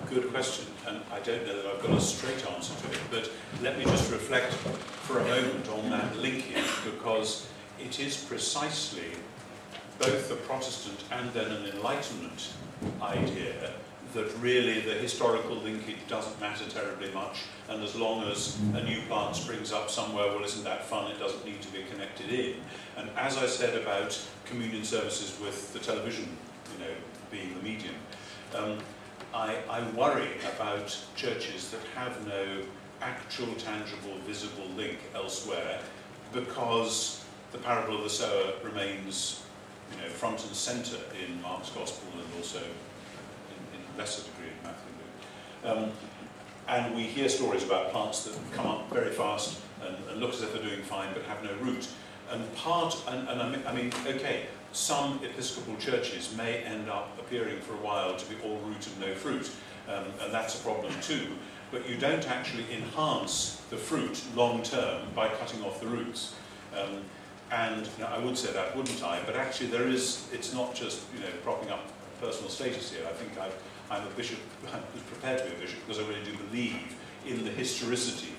good question, and I don't know that I've got a straight answer to it, but let me just reflect for a moment on that linkage, because it is precisely both a Protestant and then an Enlightenment idea that really the historical linkage doesn't matter terribly much, and as long as a new plant springs up somewhere, well, isn't that fun? It doesn't need to be connected in. And as I said about communion services with the television, you know, being the medium, I worry about churches that have no actual, tangible, visible link elsewhere, because the parable of the sower remains, you know, front and centre in Mark's Gospel, and also in lesser degree in Matthew and Luke. And we hear stories about plants that come up very fast and look as if they're doing fine but have no root. And I mean, okay, some Episcopal churches may end up appearing for a while to be all root and no fruit, and that's a problem too. But you don't actually enhance the fruit long term by cutting off the roots. And you know, I would say that, wouldn't I? But actually there is, it's not just, you know, propping up personal status here. I think I'm a bishop, I was prepared to be a bishop because I really do believe in the historicity,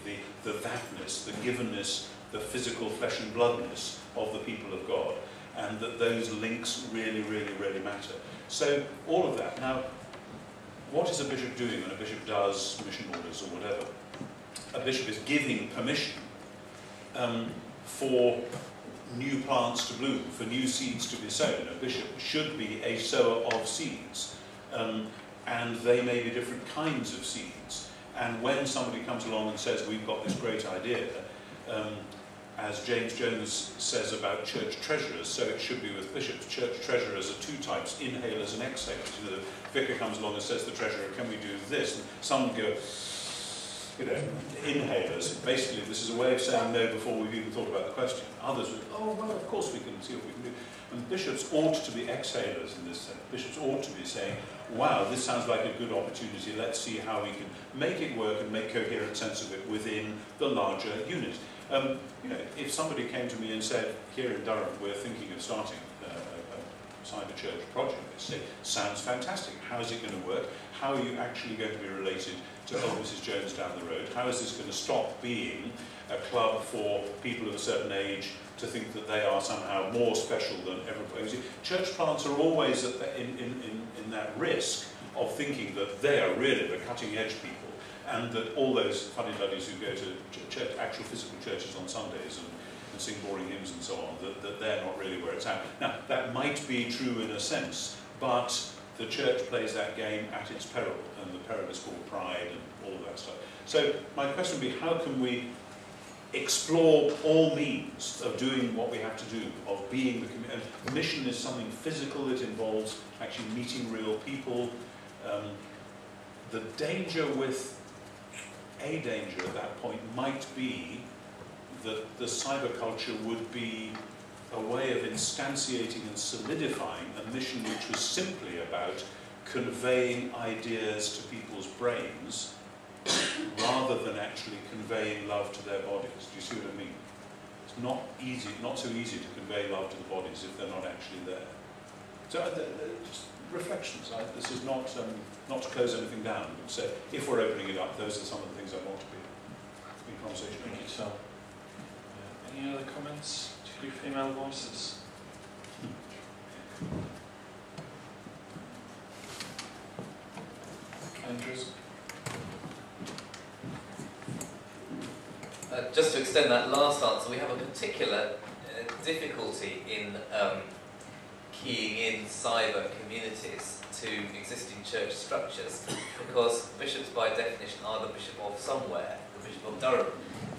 the thatness, the givenness, the physical flesh and bloodness of the people of God, and that those links really, really, really matter. So all of that. Now, what is a bishop doing when a bishop does mission orders or whatever? A bishop is giving permission for new plants to bloom, for new seeds to be sown. A bishop should be a sower of seeds, and they may be different kinds of seeds. And when somebody comes along and says, we've got this great idea, as James Jones says about church treasurers, so it should be with bishops. Church treasurers are two types, inhalers and exhalers. You know, the vicar comes along and says to the treasurer, can we do this? And some go, you know, inhalers. Basically, this is a way of saying no before we've even thought about the question. Others would, oh, well, of course we can see what we can do. And bishops ought to be exhalers in this sense. Bishops ought to be saying, wow, this sounds like a good opportunity. Let's see how we can make it work and make coherent sense of it within the larger unit. You know, if somebody came to me and said, here in Durham, we're thinking of starting a cyber church project, they say, sounds fantastic. How is it going to work? How are you actually going to be related to old Mrs. Jones down the road? How is this going to stop being a club for people of a certain age to think that they are somehow more special than everybody? Church plants are always at the, in that risk of thinking that they are really the cutting edge people, and that all those fuddy-duddies who go to church, actual physical churches on Sundays and sing boring hymns and so on, that they're not really where it's at. Now, that might be true in a sense, but the church plays that game at its peril, and the peril is called pride and all of that stuff. So my question would be, how can we explore all means of doing what we have to do, of being the community? And mission is something physical, it involves actually meeting real people. The danger with a danger at that point might be that the cyber culture would be a way of instantiating and solidifying a mission which was simply about conveying ideas to people's brains rather than actually conveying love to their bodies. Do you see what I mean? It's not easy, not so easy to convey love to the bodies if they're not actually there. So just reflections. This is not to close anything down, but so if we're opening it up, those are some of the things I want to be in conversation. Thank you, Sal. Any other comments? Two female voices. Andrews. Just to extend that last answer, we have a particular difficulty in keying in cyber communities to existing church structures, because bishops by definition are the bishop of somewhere, the bishop of Durham.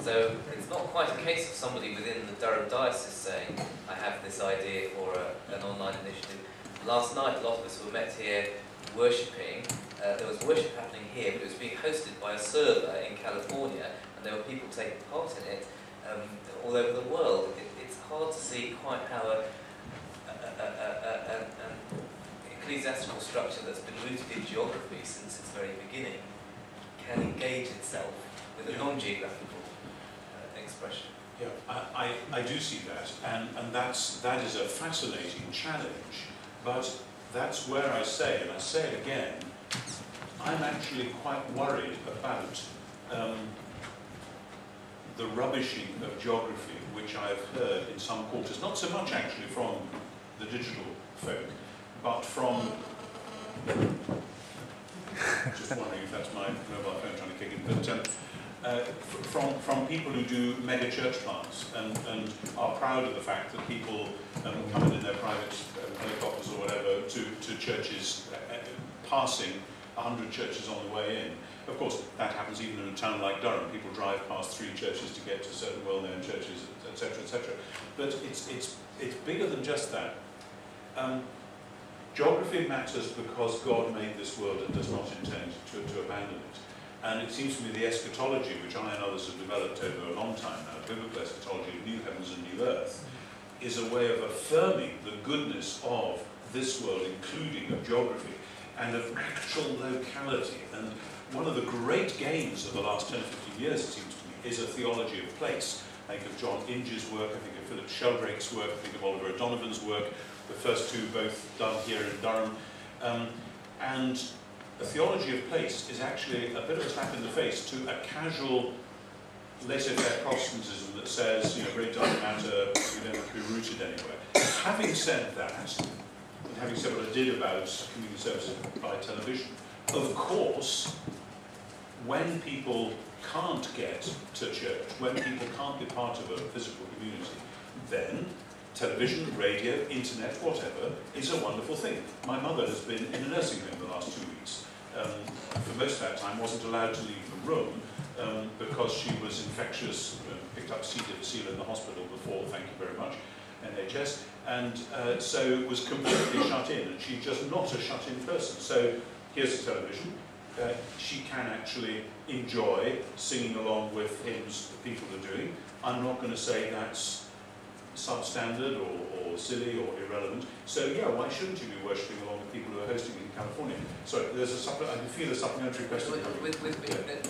So it's not quite a case of somebody within the Durham diocese saying, I have this idea for an online initiative. Last night a lot of us were met here worshipping. There was worship happening here, but it was being hosted by a server in California, and there were people taking part in it all over the world. It's hard to see quite how an ecclesiastical structure that's been rooted in geography since its very beginning can engage itself with a non-geographical expression. Yeah, I do see that, and that is a fascinating challenge, but that's where I say, and I say it again, I'm actually quite worried about the rubbishing of geography, which I've heard in some quarters, not so much actually from the digital folk, but from, just wondering if that's my mobile phone trying to kick in, but from people who do mega church plants and are proud of the fact that people come in their private helicopters or whatever to churches, passing 100 churches on the way in. Of course, that happens even in a town like Durham. People drive past 3 churches to get to certain well-known churches, etc., etc. But it's bigger than just that. Geography matters because God made this world and does not intend to abandon it. And it seems to me the eschatology, which I and others have developed over a long time now, biblical eschatology of new heavens and new earth, is a way of affirming the goodness of this world, including of geography, and of actual locality. And one of the great gains of the last 10 or 15 years, it seems to me, is a theology of place. I think of John Inge's work, I think of Philip Sheldrake's work, I think of Oliver O'Donovan's work, the first 2 both done here in Durham. And a theology of place is actually a bit of a slap in the face to a casual laissez-faire Protestantism that says, you know, it doesn't matter, we don't have to be rooted anywhere. Having said that, and having said what I did about community services by television, of course, when people can't get to church, when people can't be part of a physical community, then television, radio, internet, whatever, is a wonderful thing. My mother has been in a nursing home the last 2 weeks. For most of that time, wasn't allowed to leave the room because she was infectious, picked up C. difficile in the hospital before, thank you very much, NHS, and so was completely shut in, and she's just not a shut-in person. So here's the television. She can actually enjoy singing along with hymns that people are doing. I'm not going to say that's substandard or silly or irrelevant. So yeah, why shouldn't you be worshipping along with people who are hosting in California? Sorry, there's a I can feel a supplementary question.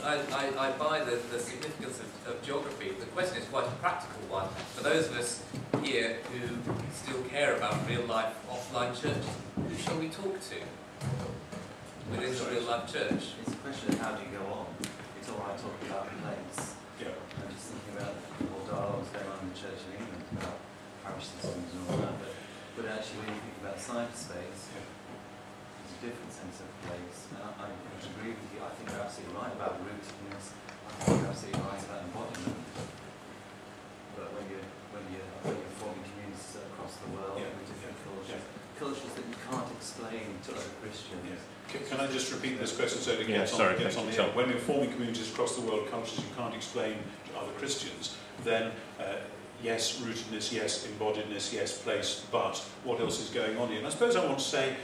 I buy the significance of geography. The question is quite a practical one. For those of us here who still care about real life offline churches, who shall we talk to within the real life church? It's a question of how do you go on. It's all right talking about place. Yeah. I'm just thinking about all dialogues going on in the church in England about parish systems and all that. But actually, when you think about cyberspace, there's a different sense of place. And I would agree with you. I think you're absolutely right about rootedness. I think you're absolutely right about embodiment. But when you're forming communities across the world with different cultures that you can't explain to other Christians. Yeah. Can I just repeat this question so it gets on the air? When you're forming communities across the world, cultures you can't explain to other Christians, then yes, rootedness, yes, embodiedness, yes, place, but what else is going on here? And I suppose I want to say,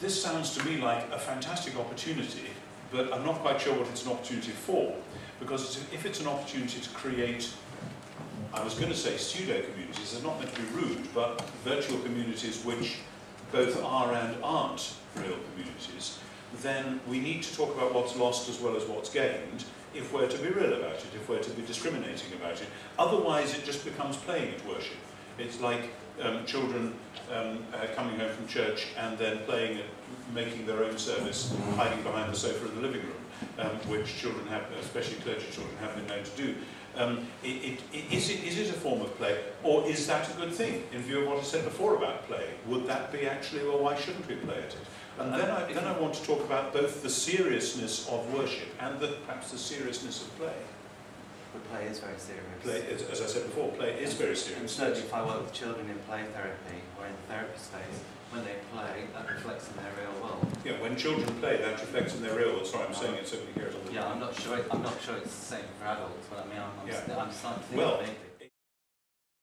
this sounds to me like a fantastic opportunity, but I'm not quite sure what it's an opportunity for, because if it's an opportunity to create, I was going to say pseudo-communities, they're not meant to be rude, but virtual communities which both are and aren't real communities, then we need to talk about what's lost as well as what's gained if we're to be real about it, if we're to be discriminating about it. Otherwise it just becomes playing at worship. It's like children coming home from church and then playing at making their own service, hiding behind the sofa in the living room, which children have, especially clergy children, have been known to do. Is it a form of play, or is that a good thing in view of what I said before about play? Would that be actually, well, why shouldn't we play at it? And then I want to talk about both the seriousness of worship and perhaps the seriousness of play. But play is very serious. Play, as I said before, play is very serious. And certainly if I work with children in play therapy or in the therapy space, when they play, that reflects in their real world. Yeah, when children play, that reflects in their real world. Sorry, I'm saying it so we hear it on the I'm not sure it's the same for adults, but I mean, I'm starting to think maybe.